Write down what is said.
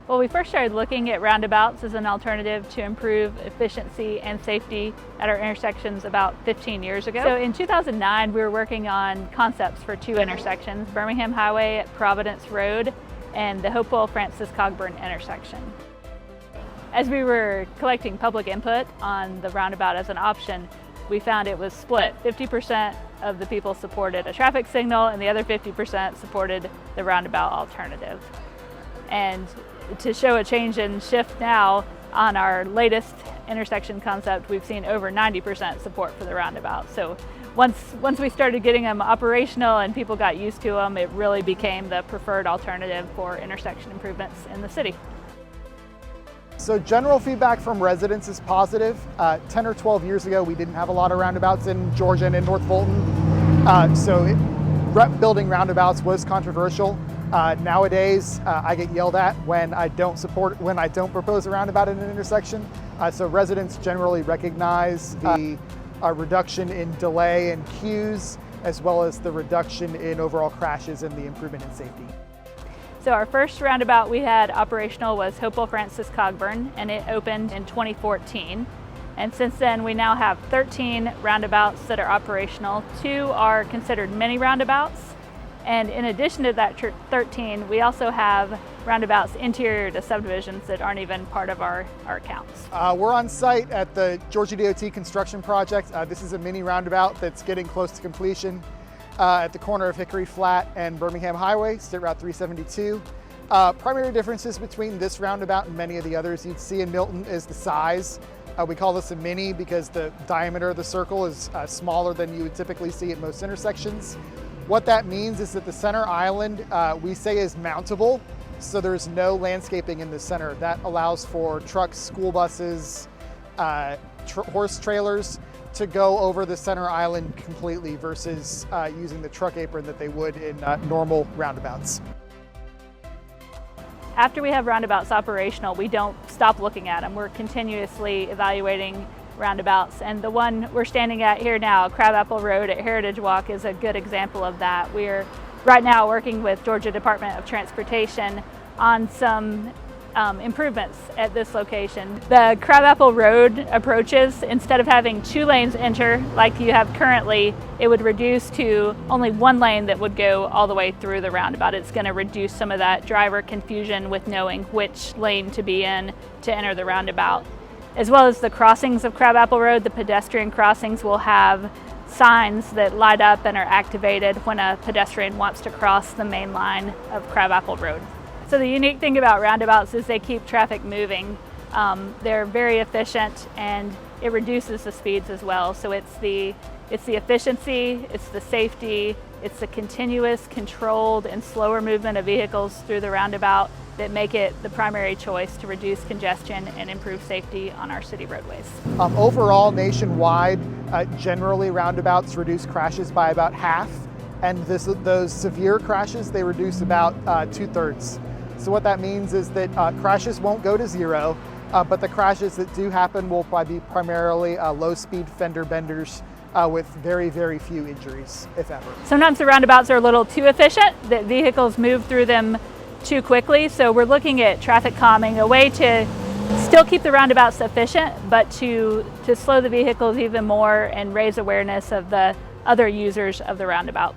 Well, we first started looking at roundabouts as an alternative to improve efficiency and safety at our intersections about 15 years ago. So in 2009, we were working on concepts for two intersections, Birmingham Highway at Providence Road and the Hopewell Francis Cogburn intersection. As we were collecting public input on the roundabout as an option, we found it was split. 50% of the people supported a traffic signal and the other 50% supported the roundabout alternative. And to show a change in shift now, on our latest intersection concept, we've seen over 90% support for the roundabout. So once we started getting them operational and people got used to them, it really became the preferred alternative for intersection improvements in the city. So general feedback from residents is positive. 10 or 12 years ago, we didn't have a lot of roundabouts in Georgia and in North Fulton. Building roundabouts was controversial. Nowadays, I get yelled at when I don't propose a roundabout in an intersection. So residents generally recognize the reduction in delay and queues, as well as the reduction in overall crashes and the improvement in safety. So our first roundabout we had operational was Hopewell Francis Cogburn, and it opened in 2014. And since then, we now have 13 roundabouts that are operational. 2 are considered mini roundabouts. And in addition to that 13, we also have roundabouts interior to subdivisions that aren't even part of our counts. We're on site at the Georgia DOT construction project. This is a mini roundabout that's getting close to completion at the corner of Hickory Flat and Birmingham Highway, State Route 372. Primary differences between this roundabout and many of the others you'd see in Milton is the size. We call this a mini because the diameter of the circle is smaller than you would typically see at most intersections. What that means is that the center island we say is mountable, so there's no landscaping in the center. That allows for trucks, school buses, horse trailers to go over the center island completely versus using the truck apron that they would in normal roundabouts. After we have roundabouts operational, we don't stop looking at them. We're continuously evaluating roundabouts, and the one we're standing at here now, Crabapple Road at Heritage Walk, is a good example of that. We're right now working with Georgia Department of Transportation on some improvements at this location. The Crabapple Road approaches, instead of having 2 lanes enter like you have currently, it would reduce to only 1 lane that would go all the way through the roundabout. It's going to reduce some of that driver confusion with knowing which lane to be in to enter the roundabout. As well as the crossings of Crabapple Road, the pedestrian crossings will have signs that light up and are activated when a pedestrian wants to cross the main line of Crabapple Road. So the unique thing about roundabouts is they keep traffic moving. They're very efficient, and it reduces the speeds as well. So it's the efficiency, it's the safety, it's the continuous, controlled, and slower movement of vehicles through the roundabout that make it the primary choice to reduce congestion and improve safety on our city roadways. Overall, nationwide, generally roundabouts reduce crashes by about half, and those severe crashes, they reduce about 2/3. So what that means is that crashes won't go to 0, but the crashes that do happen will be primarily low-speed fender benders with very, very few injuries, if ever. Sometimes the roundabouts are a little too efficient, that vehicles move through them too quickly, so we're looking at traffic calming, a way to still keep the roundabouts efficient, but to slow the vehicles even more and raise awareness of the other users of the roundabout.